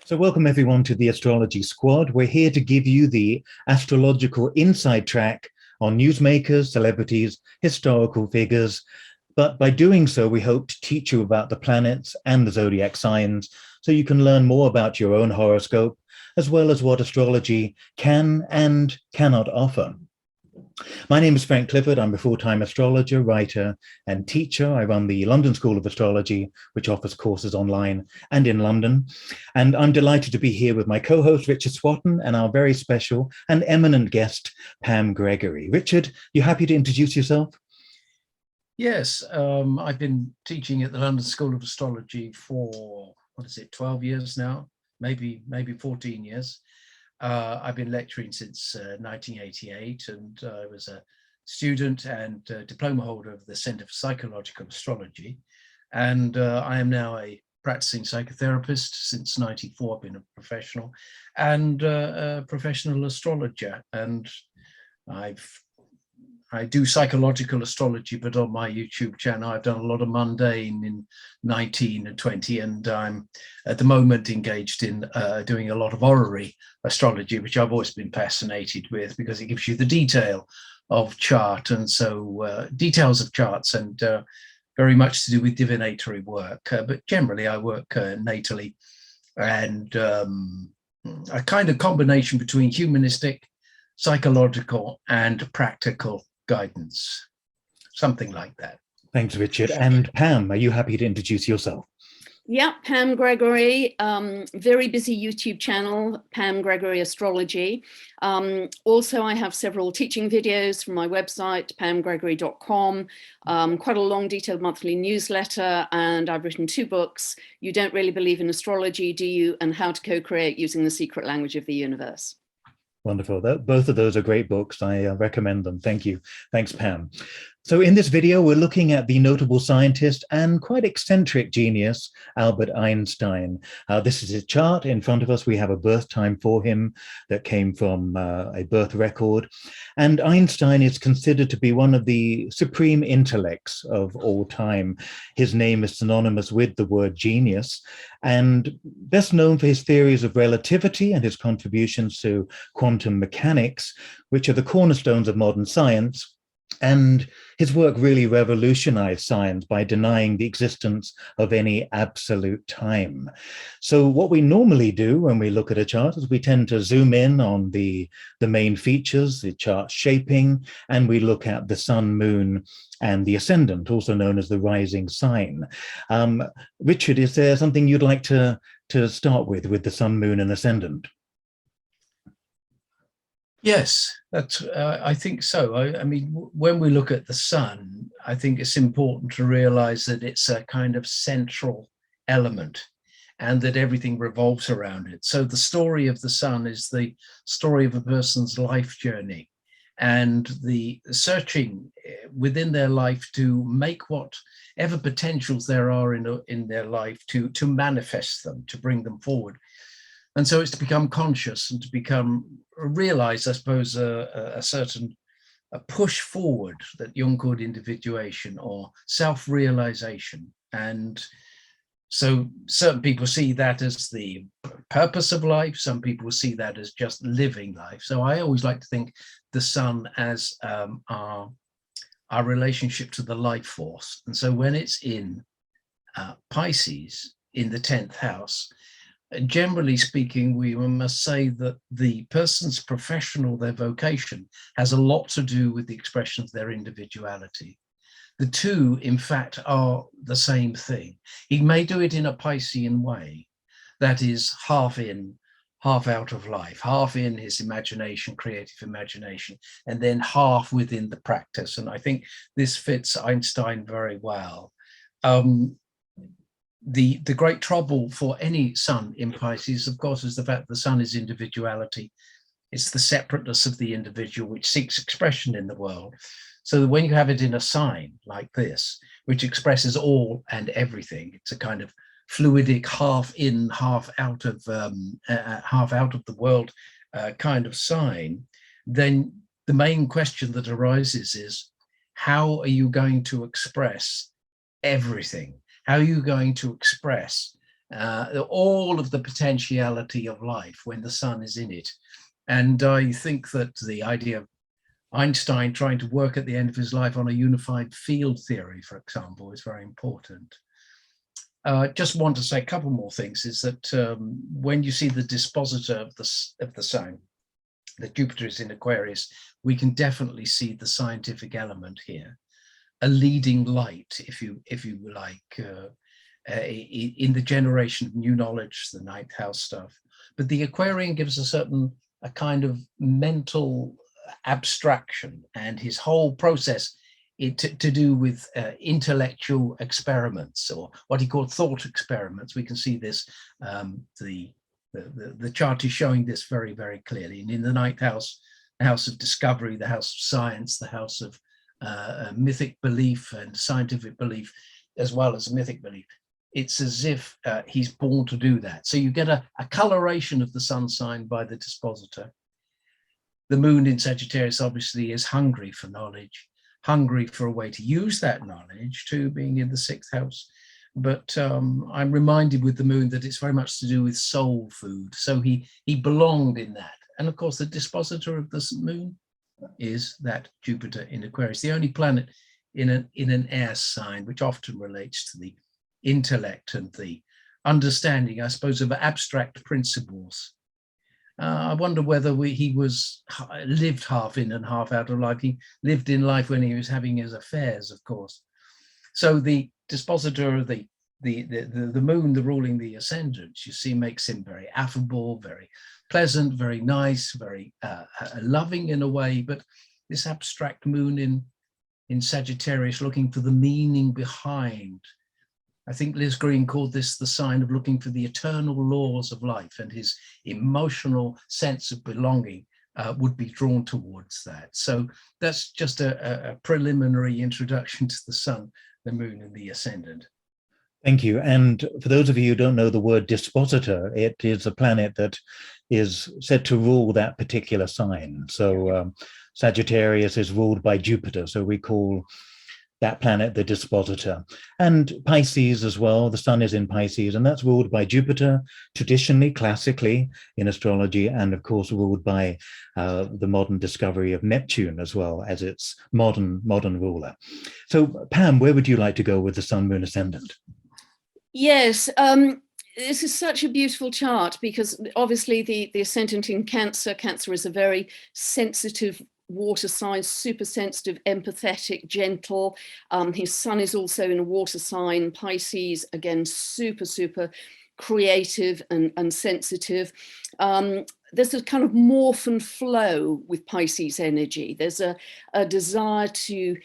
So welcome everyone to the Astrology Squad. We're here to give you the astrological inside track on newsmakers, celebrities, historical figures. But by doing so, we hope to teach you about the planets and the zodiac signs so you can learn more about your own horoscope, as well as what astrology can and cannot offer. My name is Frank Clifford. I'm a full-time astrologer, writer, and teacher. I run the London School of Astrology, which offers courses online and in London. And I'm delighted to be here with my co-host, Richard Swatton, and our very special and eminent guest, Pam Gregory. Richard, you happy to introduce yourself? Yes, I've been teaching at the London School of Astrology for, 12 years now, maybe 14 years. I've been lecturing since 1988, and I was a student and diploma holder of the Centre for Psychological Astrology. And I am now a practicing psychotherapist since '94. I've been a professional and a professional astrologer. And I do psychological astrology, but on my YouTube channel, I've done a lot of mundane in 19 and 20, and I'm at the moment engaged in doing a lot of orrery astrology, which I've always been fascinated with because it gives you the detail of chart, and so details of charts, and very much to do with divinatory work. But generally, I work natally, and a kind of combination between humanistic, psychological, and practical guidance, something like that. Thanks, Richard. And Pam, are you happy to introduce yourself? Yeah, Pam Gregory, very busy YouTube channel, Pam Gregory Astrology. Also, I have several teaching videos from my website, pamgregory.com, quite a long detailed monthly newsletter, and I've written 2 books, You Don't Really Believe in Astrology, Do You? And How to Co-Create Using the Secret Language of the Universe. Wonderful. Both of those are great books. I recommend them. Thank you. Thanks, Pam. So in this video, we're looking at the notable scientist and quite eccentric genius, Albert Einstein. This is his chart. In front of us, we have a birth time for him that came from a birth record. And Einstein is considered to be one of the supreme intellects of all time. His name is synonymous with the word genius, and best known for his theories of relativity and his contributions to quantum mechanics, which are the cornerstones of modern science. And his work really revolutionized science by denying the existence of any absolute time. So what we normally do when we look at a chart is we tend to zoom in on the main features, the chart shaping, and we look at the sun, moon, and the ascendant, also known as the rising sign. Richard, is there something you'd like to start with the sun, moon, and ascendant? Yes, I think so. I mean, when we look at the sun, I think it's important to realize that it's a kind of central element and that everything revolves around it. So the story of the sun is the story of a person's life journey and the searching within their life to make whatever potentials there are in their life to manifest them, to bring them forward. And so it's to become conscious and to realize, I suppose, a certain push forward that Jung called individuation or self-realization. And so certain people see that as the purpose of life. Some people see that as just living life. So I always like to think the sun as our relationship to the life force. And so when it's in Pisces, in the 10th house, generally speaking, we must say that the person's professional, their vocation, has a lot to do with the expression of their individuality. The two, in fact, are the same thing. He may do it in a Piscean way, that is half in, half out of life, half in his imagination, creative imagination, and then half within the practice. And I think this fits Einstein very well. The great trouble for any sun in Pisces, of course, is the fact that the sun is individuality. It's the separateness of the individual which seeks expression in the world. So that when you have it in a sign like this, which expresses all and everything, it's a kind of fluidic, half in, half out of the world kind of sign, then the main question that arises is, how are you going to express everything? How are you going to express all of the potentiality of life when the sun is in it? And I think that the idea of Einstein trying to work at the end of his life on a unified field theory, for example, is very important. Just want to say a couple more things, is that when you see the dispositor of the sign, that Jupiter is in Aquarius, we can definitely see the scientific element here, a leading light, if you like, in the generation of new knowledge, the ninth house stuff. But the Aquarian gives a kind of mental abstraction, and his whole process to do with intellectual experiments, or what he called thought experiments. We can see this, the chart is showing this very, very clearly. And in the ninth house, the house of discovery, the house of science, the house of mythic belief and scientific belief, as well as mythic belief, it's as if he's born to do that. So you get a coloration of the sun sign by the dispositor. The moon in Sagittarius obviously is hungry for knowledge, hungry for a way to use that knowledge, too, being in the sixth house. But I'm reminded with the moon that it's very much to do with soul food. So he belonged in that. And of course, the dispositor of the moon is that Jupiter in Aquarius, the only planet in an air sign, which often relates to the intellect and the understanding, I suppose, of abstract principles. I wonder whether he lived half in and half out of life. He lived in life when he was having his affairs, of course. So the dispositor of the moon, the ruling the ascendant, you see, makes him very affable, very pleasant, very nice, very loving in a way. But this abstract moon in Sagittarius, looking for the meaning behind. I think Liz Green called this the sign of looking for the eternal laws of life, and his emotional sense of belonging would be drawn towards that. So that's just a preliminary introduction to the sun, the moon, and the ascendant. Thank you. And for those of you who don't know the word dispositor, it is a planet that is said to rule that particular sign. So Sagittarius is ruled by Jupiter, so we call that planet the dispositor. And Pisces as well, the sun is in Pisces, and that's ruled by Jupiter, traditionally, classically in astrology, and of course ruled by the modern discovery of Neptune as well as its modern ruler. So Pam, where would you like to go with the sun, moon, ascendant? Yes, this is such a beautiful chart, because obviously the ascendant in Cancer is a very sensitive water sign, super sensitive, empathetic, gentle. His sun is also in a water sign, Pisces, again, super creative and sensitive. There's a kind of morph and flow with Pisces energy. There's a desire to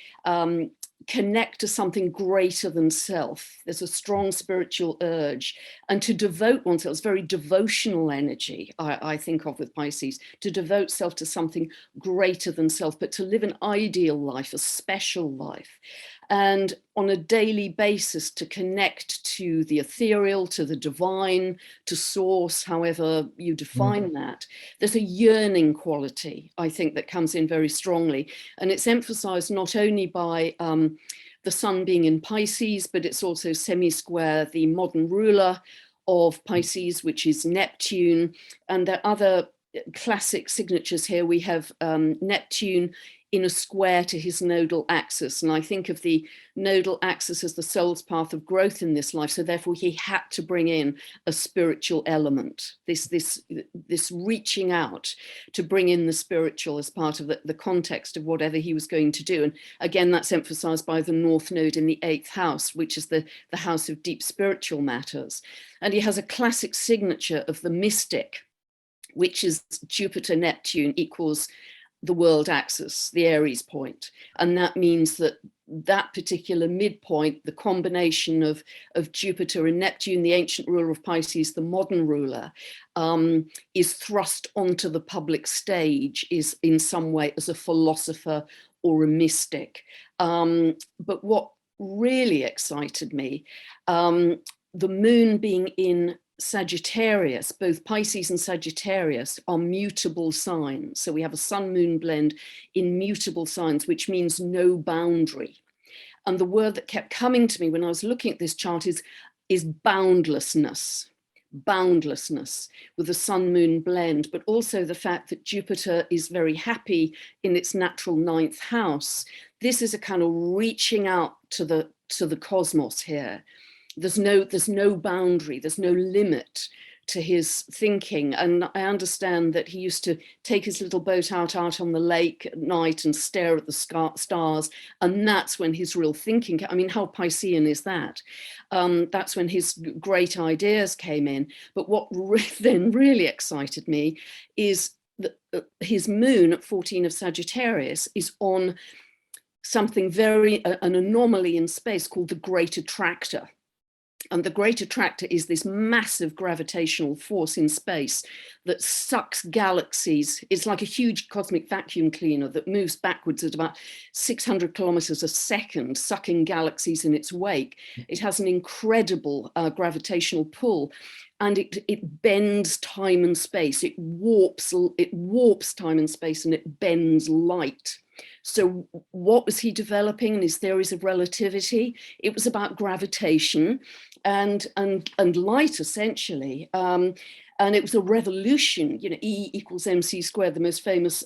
connect to something greater than self. There's a strong spiritual urge, and to devote oneself. It's very devotional energy, I think of with Pisces, to devote self to something greater than self, but to live an ideal life, a special life, and on a daily basis to connect to the ethereal, to the divine, to source, however you define that. There's a yearning quality, I think, that comes in very strongly, and it's emphasized not only by the sun being in Pisces, but it's also semi-square the modern ruler of Pisces, which is Neptune. And there are other classic signatures here. We have Neptune in a square to his nodal axis. And I think of the nodal axis as the soul's path of growth in this life. So therefore he had to bring in a spiritual element, this reaching out to bring in the spiritual as part of the context of whatever he was going to do. And again, that's emphasized by the North Node in the 8th house, which is the house of deep spiritual matters. And he has a classic signature of the mystic, which is Jupiter, Neptune equals the world axis, the Aries point. And that means that that particular midpoint, the combination of Jupiter and Neptune, the ancient ruler of Pisces, the modern ruler, is thrust onto the public stage, is in some way as a philosopher or a mystic. But what really excited me the moon being in Sagittarius, both Pisces and Sagittarius are mutable signs. So we have a sun moon blend in mutable signs, which means no boundary. And the word that kept coming to me when I was looking at this chart is boundlessness. Boundlessness with the sun moon blend, but also the fact that Jupiter is very happy in its natural 9th house. This is a kind of reaching out to the cosmos here. There's no boundary, there's no limit to his thinking. And I understand that he used to take his little boat out on the lake at night and stare at the stars. And that's when his real thinking, I mean, how Piscean is that? That's when his great ideas came in. But what then really excited me is that his moon at 14 of Sagittarius is on something an anomaly in space called the Great Attractor. And the Great Attractor is this massive gravitational force in space that sucks galaxies. It's like a huge cosmic vacuum cleaner that moves backwards at about 600 kilometers a second, sucking galaxies in its wake. It has an incredible gravitational pull, and it bends time and space. It warps time and space, and it bends light. So what was he developing in his theories of relativity? It was about gravitation and light, essentially. And it was a revolution, you know, E equals mc squared, the most famous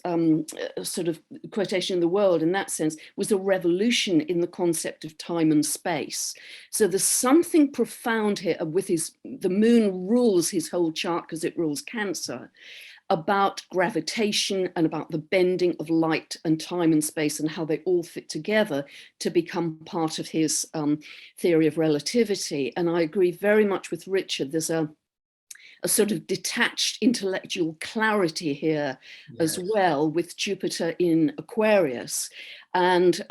sort of quotation in the world in that sense, was a revolution in the concept of time and space. So there's something profound here with the moon rules his whole chart because it rules Cancer, about gravitation and about the bending of light and time and space and how they all fit together to become part of his theory of relativity. And I agree very much with Richard. There's a sort of detached intellectual clarity here, yes, as well, with Jupiter in Aquarius, and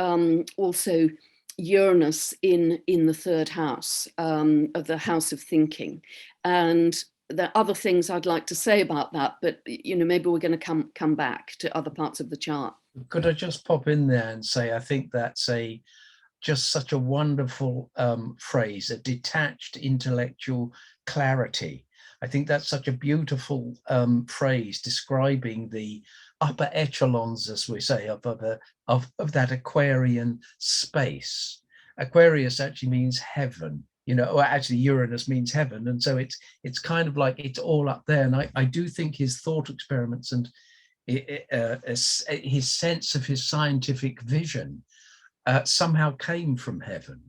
also Uranus in the 3rd house of the house of thinking. And there are other things I'd like to say about that, but you know, maybe we're going to come back to other parts of the chart. Could I just pop in there and say, I think that's just such a wonderful phrase, a detached intellectual clarity. I think that's such a beautiful phrase describing the upper echelons, as we say, of that Aquarian space. Aquarius actually means heaven, you know, or actually Uranus means heaven. And so it's kind of like it's all up there. And I do think his thought experiments and his sense of his scientific vision somehow came from heaven.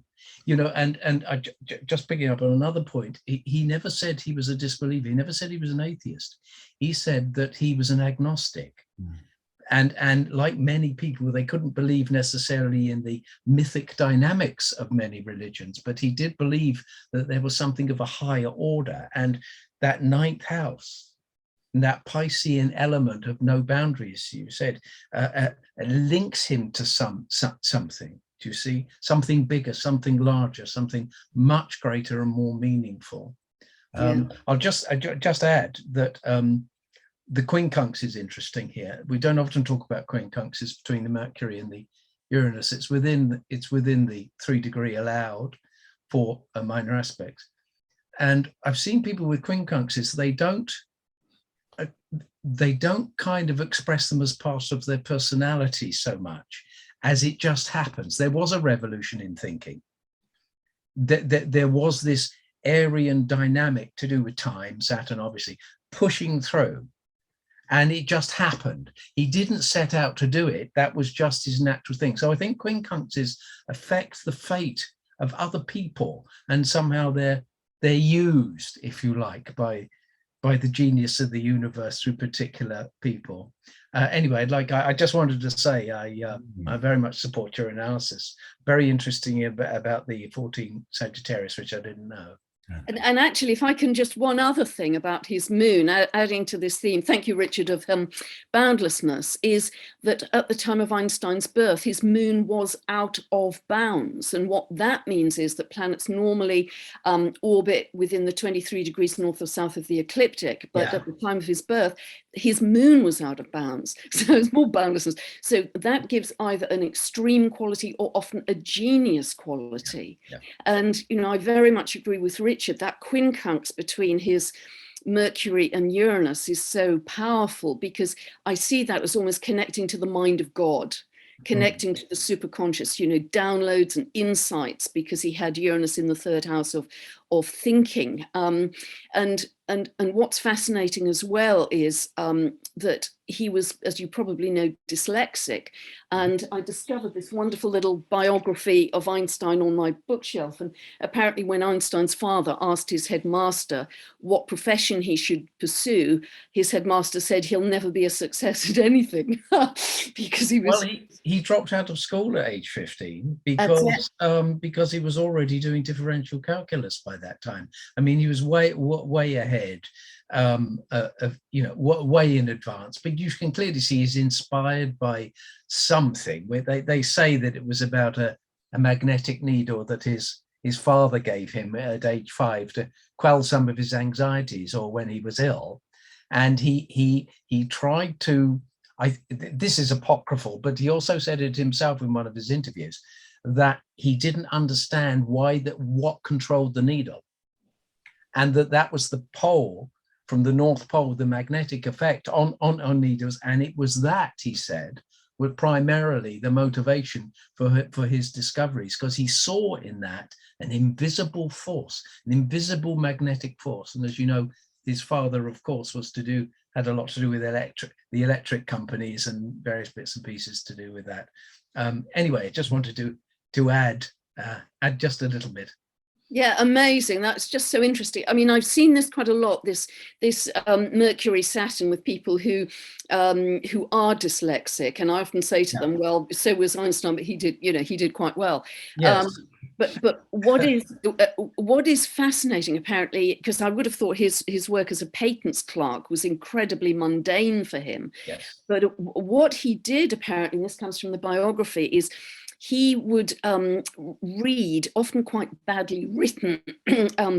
You know, and I just picking up on another point, he never said he was a disbeliever. He never said he was an atheist. He said that he was an agnostic. Mm. And like many people, they couldn't believe necessarily in the mythic dynamics of many religions, but he did believe that there was something of a higher order. And that 9th house, that Piscean element of no boundaries, you said, links him to something. Do you see? Something bigger, something larger, something much greater and more meaningful. I'll just add that the quincunx is interesting here. We don't often talk about quincunxes between the Mercury and the Uranus. It's within the 3-degree allowed for minor aspects. And I've seen people with quincunxes, they don't kind of express them as part of their personality so much as it just happens. There was a revolution in thinking. There was this Aryan dynamic to do with time, Saturn obviously, pushing through. And it just happened. He didn't set out to do it. That was just his natural thing. So I think quincunxes affect the fate of other people, and somehow they're used, if you like, by the genius of the universe through particular people. Anyway, I just wanted to say I very much support your analysis. Very interesting about the 14 Sagittarius, which I didn't know. And actually, if I can just one other thing about his moon, adding to this theme, thank you, Richard, of boundlessness, is that at the time of Einstein's birth, his moon was out of bounds. And what that means is that planets normally orbit within the 23 degrees north or south of the ecliptic. But at the time of his birth, his moon was out of bounds. So it's more boundlessness. So that gives either an extreme quality or often a genius quality. And, you know, I very much agree with Richard Richard, that quincunx between his Mercury and Uranus is so powerful, because I see that as almost connecting to the mind of God, connecting to the superconscious, you know, downloads and insights, because he had Uranus in the third house of thinking. And what's fascinating as well is that he was, as you probably know, dyslexic. And I discovered this wonderful little biography of Einstein on my bookshelf. And apparently when Einstein's father asked his headmaster what profession he should pursue, his headmaster said he'll never be a success at anything because he was... Well, he dropped out of school at age 15 because he was already doing differential calculus by that time. I mean, he was way ahead, you know, way in advance. But you can clearly see he's inspired by something. Where they say that it was about a magnetic needle that his father gave him at age 5 to quell some of his anxieties, or when he was ill, and he tried to. This is apocryphal, but he also said it himself in one of his interviews, that he didn't understand what controlled the needle, and that was the pole from the North Pole, the magnetic effect on needles, and it was that, he said, was primarily the motivation for his discoveries, because he saw in that an invisible force, an invisible magnetic force. And as you know, his father, of course, had a lot to do with the electric companies and various bits and pieces to do with that. Anyway, I just wanted to add just a little bit. Yeah, amazing. That's just so interesting. I mean, I've seen this quite a lot, this Mercury Saturn with people who are dyslexic, and I often say to them, well, so was Einstein, but he did quite well. Yes. But what is fascinating, apparently, because I would have thought his work as a patents clerk was incredibly mundane for him. Yes. But what he did, apparently, and this comes from the biography, is he would read often quite badly written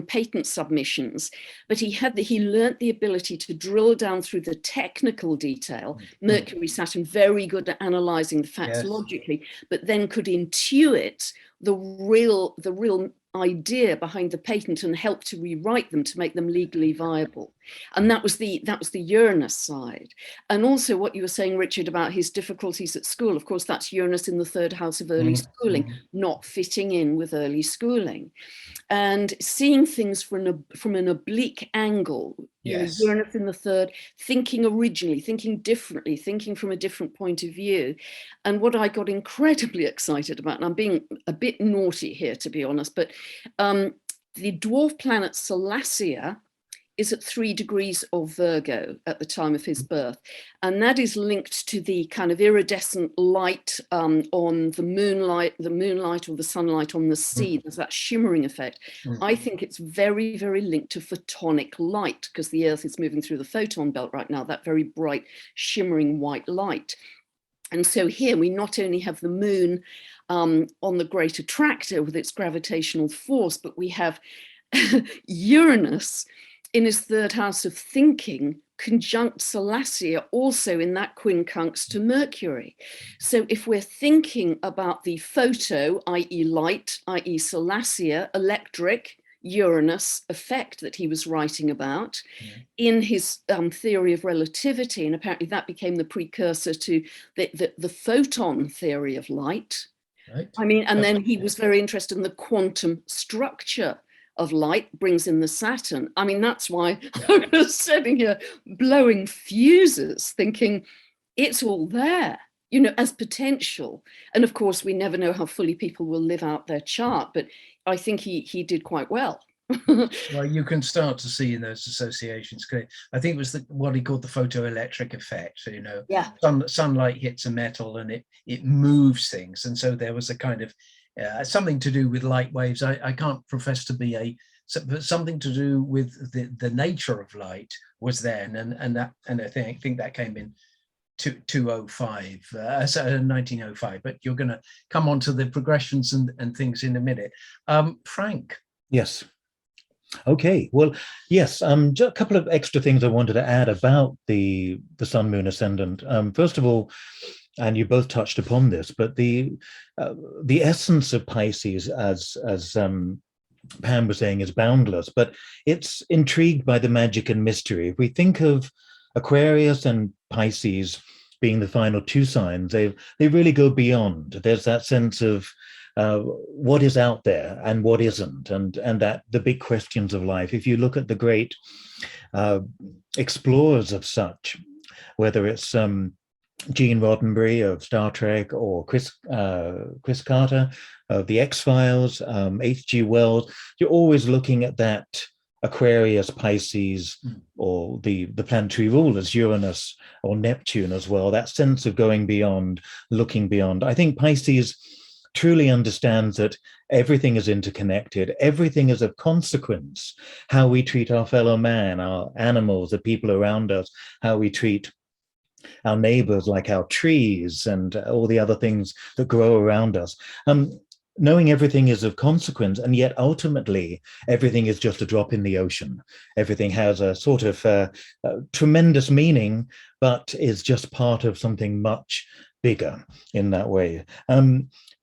patent submissions, but he learnt the ability to drill down through the technical detail. Mercury Saturn, very good at analysing the facts logically, but then could intuit the real idea behind the patent and help to rewrite them to make them legally viable. And that was the Uranus side. And also what you were saying, Richard, about his difficulties at school, of course, that's Uranus in the third house of early schooling, not fitting in with early schooling. And seeing things from an oblique angle, you know, Uranus in the third, thinking originally, thinking differently, thinking from a different point of view. And what I got incredibly excited about, and I'm being a bit naughty here, to be honest, but the dwarf planet Salacia is at 3 degrees of Virgo at the time of his birth. And that is linked to the kind of iridescent light on the moonlight or the sunlight on the sea. There's that shimmering effect. I think it's very, very linked to photonic light, because the Earth is moving through the photon belt right now, that very bright, shimmering white light. And so here we not only have the moon on the great attractor with its gravitational force, but we have Uranus in his third house of thinking, conjunct Salacia, also in that quincunx to Mercury. So if we're thinking about the photo, i.e. light, i.e. Salacia, electric, Uranus effect that he was writing about in his theory of relativity, and apparently that became the precursor to the photon theory of light. Right. I mean, and then he was very interested in the quantum structure of light, brings in the Saturn. I mean, that's why I was sitting here blowing fuses, thinking it's all there, you know, as potential. And of course, we never know how fully people will live out their chart, but I think he did quite well. Well, you can start to see in those associations. I think it was what he called the photoelectric effect. So, you know, sunlight hits a metal and it moves things. And so there was a kind of something to do with light waves. I can't profess to be but something to do with the nature of light was there, and I think that came in 1905. But you're going to come on to the progressions and things in a minute. Frank. Yes. Okay, well, yes, just a couple of extra things I wanted to add about the Sun Moon Ascendant. First of all, and you both touched upon this, but the essence of Pisces as Pam was saying, is boundless, but it's intrigued by the magic and mystery. If we think of Aquarius and Pisces being the final two signs, they really go beyond. There's that sense of what is out there and what isn't, and that the big questions of life. If you look at the great explorers of such, whether it's Gene Roddenberry of Star Trek, or Chris Carter of the X-Files, H.G. Wells, you're always looking at that Aquarius, Pisces, or the planetary rulers, Uranus or Neptune as well, that sense of going beyond, looking beyond. I think Pisces truly understands that everything is interconnected, everything is of consequence. How we treat our fellow man, our animals, the people around us, how we treat our neighbors, like our trees and all the other things that grow around us. Knowing everything is of consequence, and yet ultimately everything is just a drop in the ocean. Everything has a sort of tremendous meaning, but is just part of something much bigger in that way.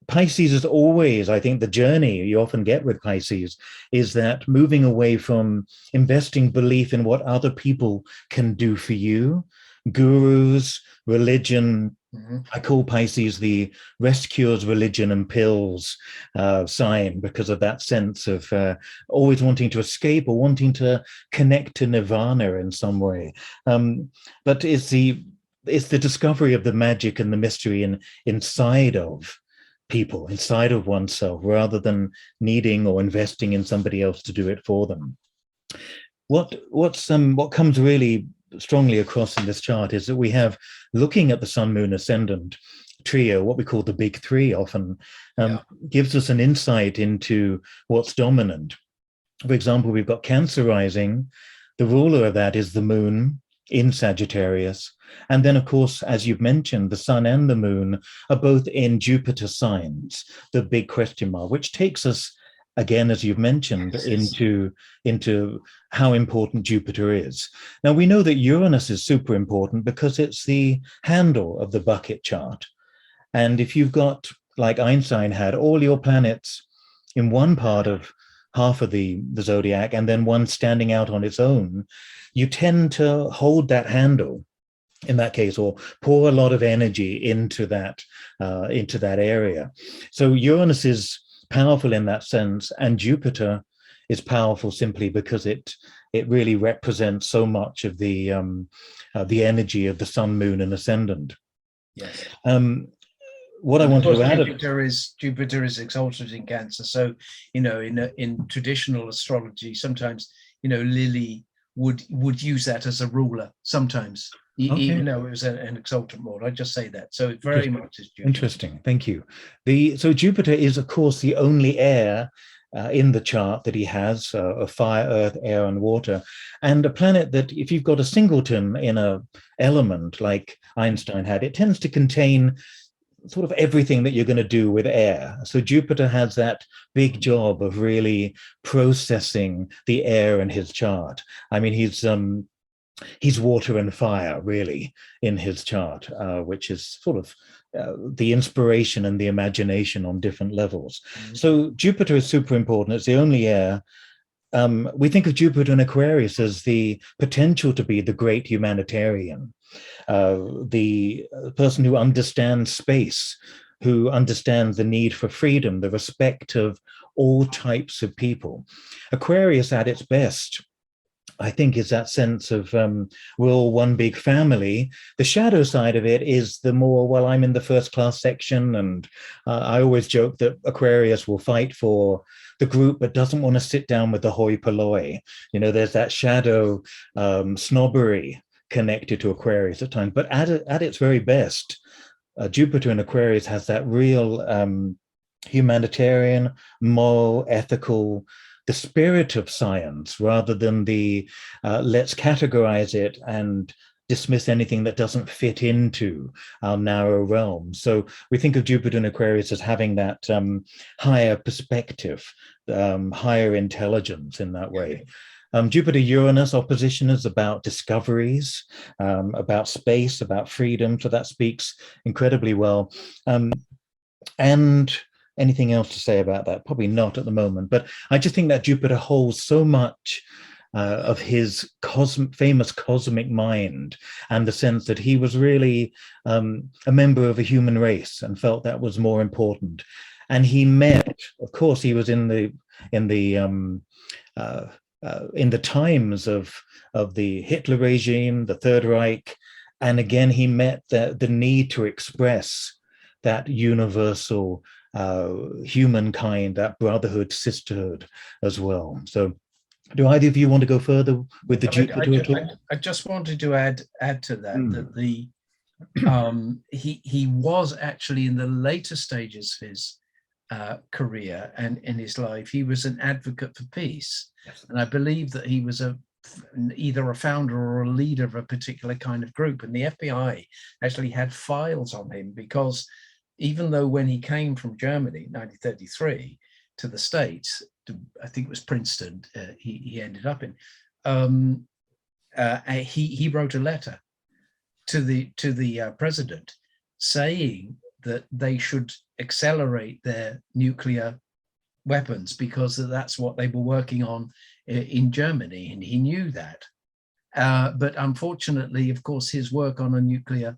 Pisces is always, I think, the journey you often get with Pisces is that moving away from investing belief in what other people can do for you, gurus, religion. I call Pisces the rest cures, religion and pills sign, because of that sense of always wanting to escape or wanting to connect to nirvana in some way. But it's the discovery of the magic and the mystery inside of people, inside of oneself, rather than needing or investing in somebody else to do it for them. What comes really strongly across in this chart is that we have, looking at the Sun, Moon, Ascendant trio, what we call the big three often, gives us an insight into what's dominant. For example, we've got Cancer rising. The ruler of that is the moon in Sagittarius. And then, of course, as you've mentioned, the sun and the moon are both in Jupiter signs, the big question mark, which takes us, again, as you've mentioned, into how important Jupiter is. Now, we know that Uranus is super important because it's the handle of the bucket chart. And if you've got, like Einstein had, all your planets in one part of half of the zodiac and then one standing out on its own, you tend to hold that handle in that case, or pour a lot of energy into that area. So Uranus is powerful in that sense, and Jupiter is powerful simply because it really represents so much of the energy of the Sun, Moon, and Ascendant. Yes. What I want to add, Jupiter is exalted in Cancer, so in traditional astrology, sometimes Lily would use that as a ruler sometimes. Even though it was an exalted lord, I just say that. So it very much is Jupiter. Interesting, thank you. So Jupiter is, of course, the only air in the chart that he has, of fire, earth, air, and water, and a planet that, if you've got a singleton in a element like Einstein had, it tends to contain sort of everything that you're going to do with air. So Jupiter has that big job of really processing the air in his chart. I mean, he's water and fire, really, in his chart, which is sort of the inspiration and the imagination on different levels. So Jupiter is super important. It's the only air. We think of Jupiter in Aquarius as the potential to be the great humanitarian, the person who understands space, who understands the need for freedom, the respect of all types of people. Aquarius at its best, I think, is that sense of we're all one big family. The shadow side of it is the more, well, I'm in the first class section, and I always joke that Aquarius will fight for the group but doesn't want to sit down with the hoi polloi. There's that shadow snobbery connected to Aquarius at times, but at its very best, Jupiter in Aquarius has that real humanitarian, moral, ethical, the spirit of science, rather than the let's categorize it and dismiss anything that doesn't fit into our narrow realm. So we think of Jupiter in Aquarius as having that higher perspective, higher intelligence in that way. Jupiter-Uranus opposition is about discoveries, about space, about freedom. So that speaks incredibly well. And anything else to say about that. Probably not at the moment, but I just think that Jupiter holds so much of his famous cosmic mind, and the sense that he was really a member of a human race and felt that was more important. And he met, of course, he was in the times of the Hitler regime, the Third Reich, and again he met the need to express that universal humankind, that brotherhood, sisterhood as well. So, do either of you want to go further with the Jupiter at all? I just wanted to add to that that the he was actually in the later stages of his career and in his life, he was an advocate for peace. Yes. And I believe that he was either a founder or a leader of a particular kind of group. And the FBI actually had files on him, because even though when he came from Germany, 1933, to the States, I think it was Princeton, he ended up in, he wrote a letter to the president saying that they should accelerate their nuclear weapons, because that's what they were working on in Germany, and he knew that. But unfortunately, of course, his work on nuclear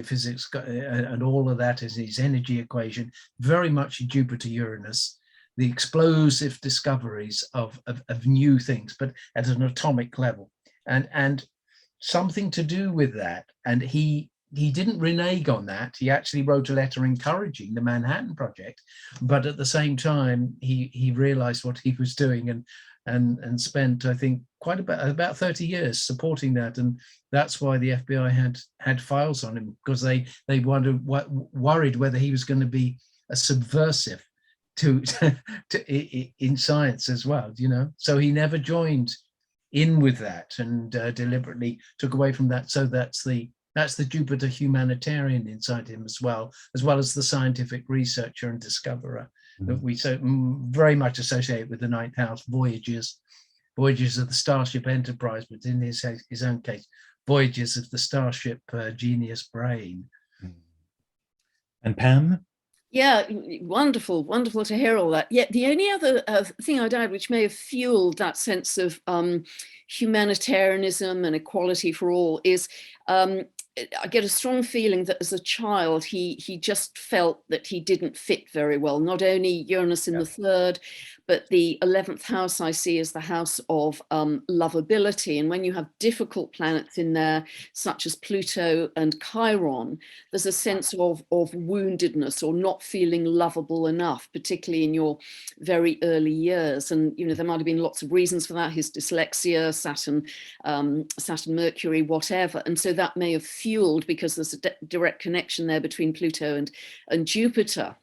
physics and all of that is his energy equation, very much Jupiter-Uranus, the explosive discoveries of new things, but at an atomic level, and something to do with that. And he didn't renege on that. He actually wrote a letter encouraging the Manhattan Project, but at the same time, he realized what he was doing and spent, I think, quite about 30 years supporting that. And that's why the FBI had files on him, because they worried whether he was going to be a subversive to in science as well, you know. So he never joined in with that, and deliberately took away from that. So that's the Jupiter humanitarian inside him, as well as the scientific researcher and discoverer that we so very much associate with the ninth house, voyages of the Starship Enterprise, but in his own case, voyages of the Starship Genius brain. And Pam? Yeah, wonderful to hear all that. Yeah, the only other thing I'd add, which may have fueled that sense of humanitarianism and equality for all, is I get a strong feeling that as a child, he just felt that he didn't fit very well. Not only Uranus in the third, but the 11th house I see as the house of lovability. And when you have difficult planets in there, such as Pluto and Chiron, there's a sense of woundedness or not feeling lovable enough, particularly in your very early years. And, you know, there might have been lots of reasons for that, his dyslexia, Saturn, Mercury, whatever. And so that may have fueled, because there's a direct connection there between Pluto and Jupiter,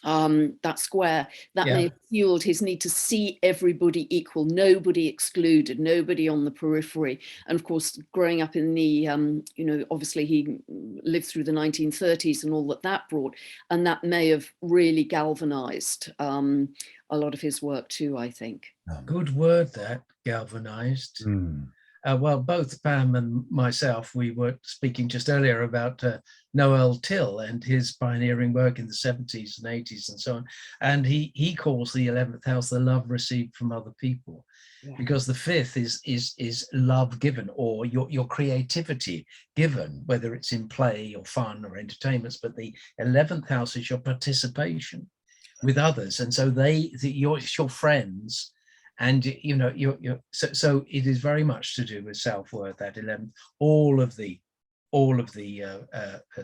that square, that may have fueled his need to see everybody equal, nobody excluded, nobody on the periphery. And of course, growing up in the, you know, obviously he lived through the 1930s and all that brought, and that may have really galvanized a lot of his work too, I think. Good word, that, galvanized. Well, both Pam and myself, we were speaking just earlier about Noel Till and his pioneering work in the 70s and 80s and so on. And he calls the 11th house the love received from other people, because the 5th is love given, or your creativity given, whether it's in play or fun or entertainments. But the 11th house is your participation with others. And so it's your friends. And you know, so it is very much to do with self-worth. That 11th, all of the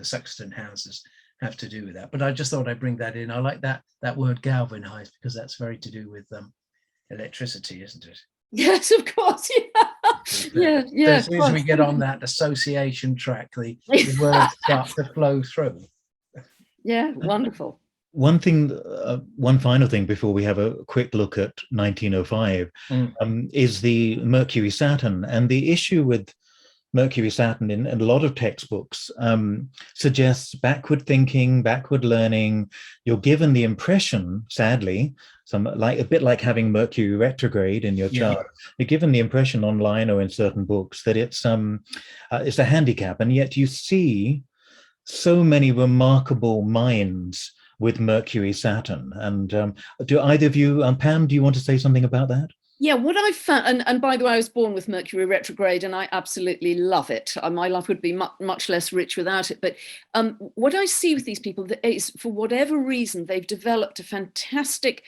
sextant houses have to do with that. But I just thought I'd bring that in. I like that word galvanized, because that's very to do with electricity, isn't it? Yes, of course. Yeah. As soon as we get on that association track, the words start to flow through. Yeah, wonderful. One thing, one final thing before we have a quick look at 1905 is the Mercury Saturn. And the issue with Mercury Saturn in a lot of textbooks suggests backward thinking, backward learning. You're given the impression, sadly, a bit like having Mercury retrograde in your chart. You're given the impression online or in certain books that it's a handicap, and yet you see so many remarkable minds with Mercury Saturn. And do either of you, Pam, do you want to say something about that? Yeah, what I found, and by the way, I was born with Mercury retrograde, and I absolutely love it. My life would be much less rich without it. But what I see with these people is, for whatever reason, they've developed a fantastic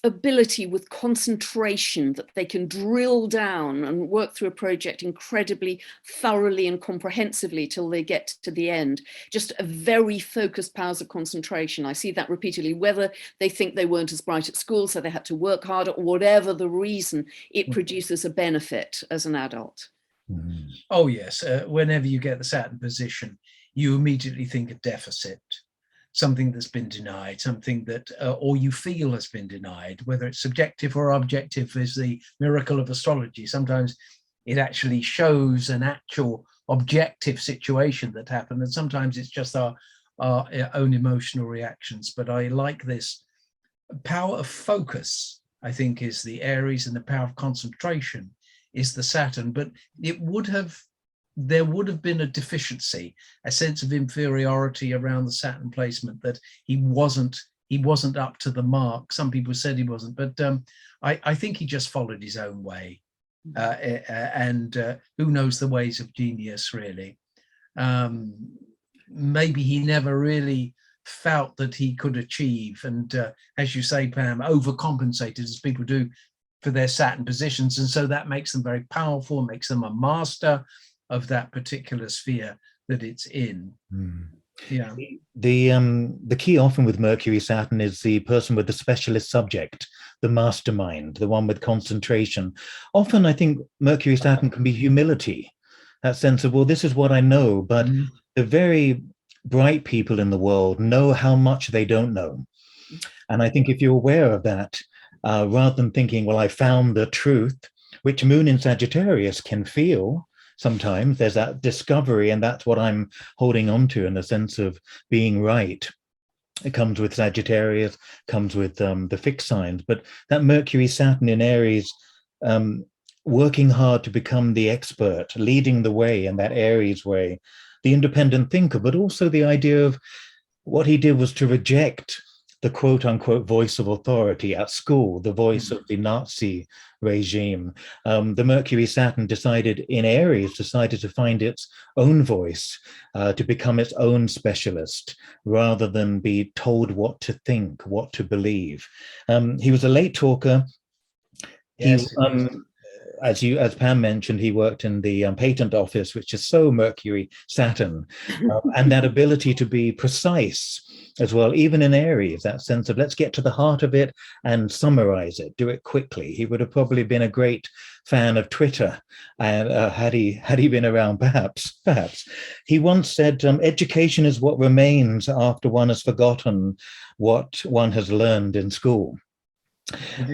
ability with concentration, that they can drill down and work through a project incredibly thoroughly and comprehensively till they get to the end. Just a very focused powers of concentration. I see that repeatedly, whether they think they weren't as bright at school, so they had to work harder, or whatever the reason, it produces a benefit as an adult. Oh yes, whenever you get the Saturn position, you immediately think of deficit, something that's been denied, something that, or you feel has been denied, whether it's subjective or objective is the miracle of astrology. Sometimes it actually shows an actual objective situation that happened, and sometimes it's just our own emotional reactions. But I like this power of focus, I think, is the Aries, and the power of concentration is the Saturn. But there would have been a deficiency, a sense of inferiority around the Saturn placement, that he wasn't up to the mark. Some people said he wasn't, but I think he just followed his own way, and who knows the ways of genius, really. Maybe he never really felt that he could achieve, and as you say, Pam, overcompensated, as people do, for their Saturn positions, and so that makes them very powerful, makes them a master of that particular sphere that it's in. Yeah. The key often with Mercury Saturn is the person with the specialist subject, the mastermind, the one with concentration. Often I think Mercury Saturn can be humility, that sense of, well, this is what I know, but the very bright people in the world know how much they don't know. And I think if you're aware of that, rather than thinking, well, I found the truth, which Moon in Sagittarius can feel, sometimes there's that discovery, and that's what I'm holding on to, in the sense of being right. It comes with Sagittarius, comes with the fixed signs, but that Mercury Saturn in Aries, working hard to become the expert, leading the way in that Aries way, the independent thinker, but also the idea of what he did was to reject the quote unquote voice of authority at school, the voice of the Nazi regime. The Mercury Saturn decided to find its own voice, to become its own specialist, rather than be told what to think, what to believe. He was a late talker. Yes, As Pam mentioned, he worked in the patent office, which is so Mercury Saturn, and that ability to be precise as well, even in Aries, that sense of let's get to the heart of it and summarize it, do it quickly. He would have probably been a great fan of Twitter, and had he been around, perhaps. He once said, education is what remains after one has forgotten what one has learned in school.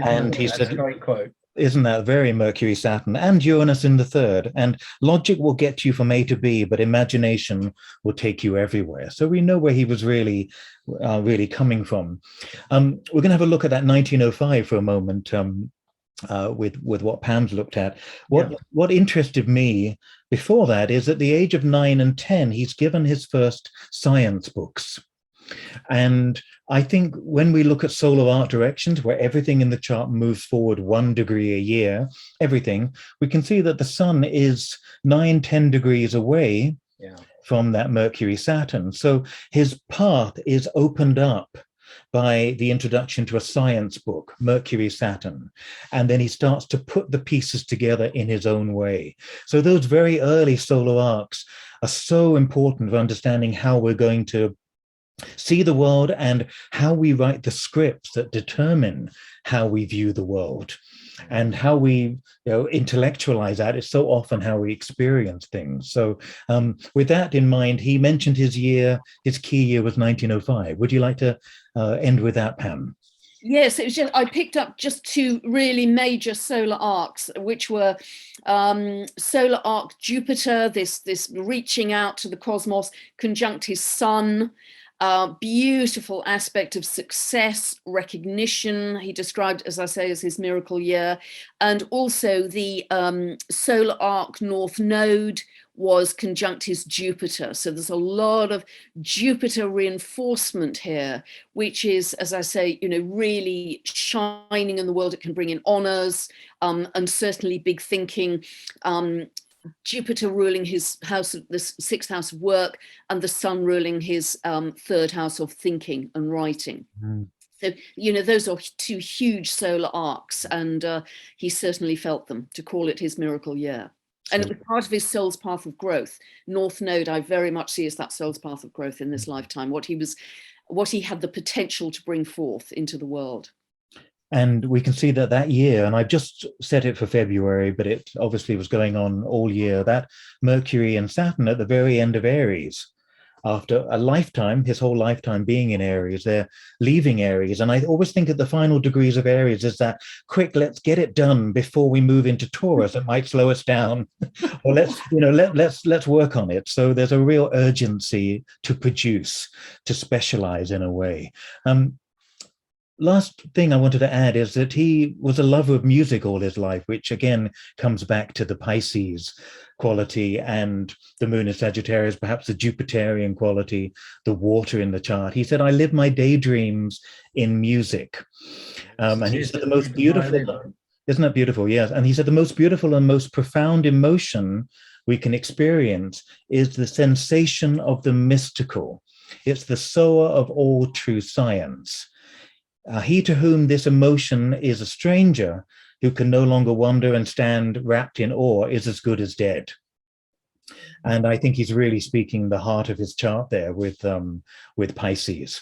And he said, a great quote. Isn't that very Mercury Saturn, and Uranus in the third? And logic will get you from A to B, but imagination will take you everywhere. So we know where he was really coming from. We're going to have a look at that 1905 for a moment, with what Pam's looked at. What interested me before that is, at the age of 9 and 10, he's given his first science books. And I think when we look at solar arc directions, where everything in the chart moves forward 1 degree a year, everything, we can see that the sun is 9-10 degrees away from that Mercury Saturn. So his path is opened up by the introduction to a science book, Mercury Saturn. And then he starts to put the pieces together in his own way. So those very early solar arcs are so important for understanding how we're going to see the world, and how we write the scripts that determine how we view the world, and how we intellectualize that. It's so often how we experience things. So with that in mind, he mentioned his key year was 1905. Would you like to end with that, Pam? Yes, it was just, I picked up just 2 really major solar arcs, which were solar arc Jupiter, this reaching out to the cosmos, conjunct his sun, Beautiful aspect of success, recognition. He described, as I say, as his miracle year. And also the solar arc North Node was conjunct his Jupiter. So there's a lot of Jupiter reinforcement here, which is, as I say, really shining in the world. It can bring in honors, and certainly big thinking. Jupiter ruling his house, the sixth house of work, and the Sun ruling his third house of thinking and writing. Mm. So, those are two huge solar arcs, and he certainly felt them, to call it his miracle year. And it was part of his soul's path of growth. North Node, I very much see as that soul's path of growth in this lifetime, what he had the potential to bring forth into the world. And we can see that year, and I've just set it for February, but it obviously was going on all year, that Mercury and Saturn at the very end of Aries. After a lifetime, his whole lifetime being in Aries, they're leaving Aries. And I always think at the final degrees of Aries is that, quick, let's get it done before we move into Taurus. It might slow us down. Or let's work on it. So there's a real urgency to produce, to specialize in a way. Last thing I wanted to add is that he was a lover of music all his life, which again comes back to the Pisces quality and the moon in Sagittarius, perhaps the Jupiterian quality, the water in the chart. He said, I live my daydreams in music. And he said the most beautiful, isn't that beautiful? Yes. And he said the most beautiful and most profound emotion we can experience is the sensation of the mystical. It's the sower of all true science. He to whom this emotion is a stranger, who can no longer wonder and stand wrapped in awe, is as good as dead. And I think he's really speaking the heart of his chart there with Pisces.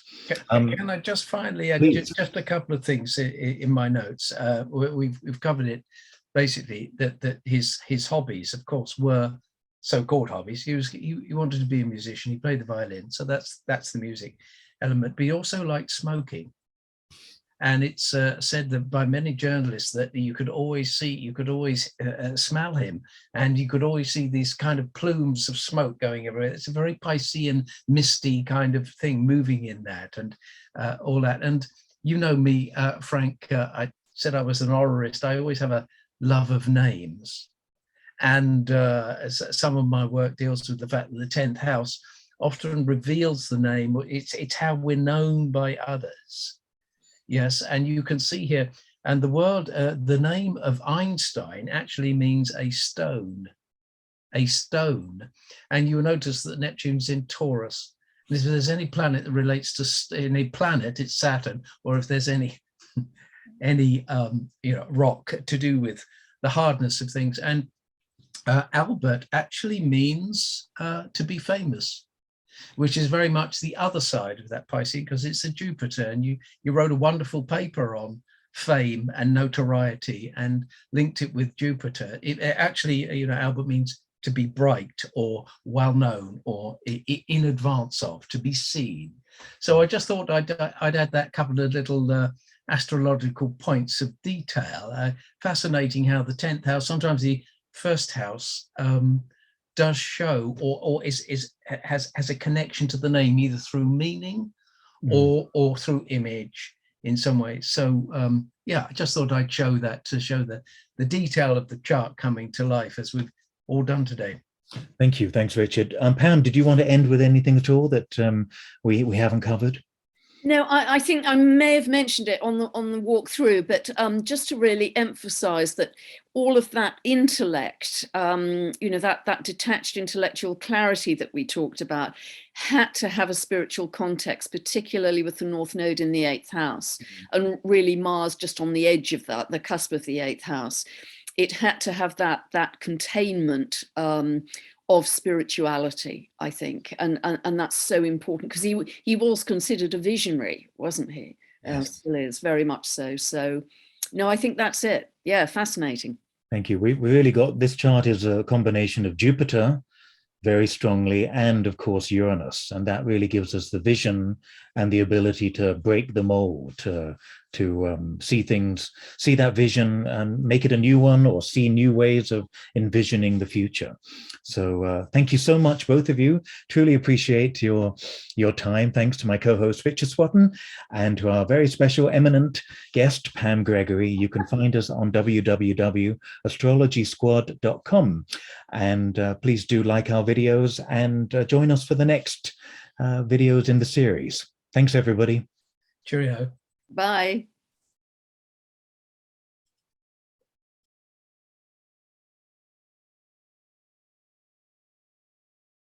Can I just finally add just a couple of things in my notes? We've covered it basically, that his hobbies, of course, were so-called hobbies. He wanted to be a musician. He played the violin, so that's the music element. But he also liked smoking. And it's said that by many journalists that you could always smell him, and you could always see these kind of plumes of smoke going everywhere. It's a very Piscean, misty kind of thing moving in that, and all that. And you know me, Frank, I said I was an orarist. I always have a love of names. And some of my work deals with the fact that the 10th house often reveals the name. It's how we're known by others. Yes, and you can see here, and the name of Einstein actually means a stone, and you will notice that Neptune's in Taurus. If there's any planet that relates to any planet, it's Saturn, or if there's any rock to do with the hardness of things. And Albert actually means to be famous, which is very much the other side of that Pisces, because it's a Jupiter. And you wrote a wonderful paper on fame and notoriety and linked it with Jupiter. It actually, Albert means to be bright or well known or in advance of, to be seen. So I just thought I'd add that couple of little astrological points of detail. Fascinating how the 10th house, sometimes the first house, does show or has a connection to the name, either through meaning or through image in some way. So I just thought I'd show that, to show the detail of the chart coming to life, as we've all done today. Thank you. Thanks, Richard. Pam, did you want to end with anything at all that we haven't covered? No, I think I may have mentioned it on the walkthrough, but just to really emphasize that all of that intellect, that detached intellectual clarity that we talked about, had to have a spiritual context, particularly with the North Node in the 8th house, and really Mars just on the edge of that, the cusp of the 8th house. It had to have that containment of spirituality, I think, and that's so important, because he was considered a visionary, wasn't he? Yes. Still is, very much so. So, no, I think that's it. Yeah, fascinating. Thank you. We really got, this chart is a combination of Jupiter very strongly, and of course Uranus, and that really gives us the vision and the ability to break the mold, to see things, see that vision and make it a new one, or see new ways of envisioning the future. So thank you so much, both of you. Truly appreciate your time. Thanks to my co-host, Richard Swatton, and to our very special eminent guest, Pam Gregory. You can find us on www.astrologysquad.com. And please do like our videos and join us for the next videos in the series. Thanks, everybody. Cheerio. Bye.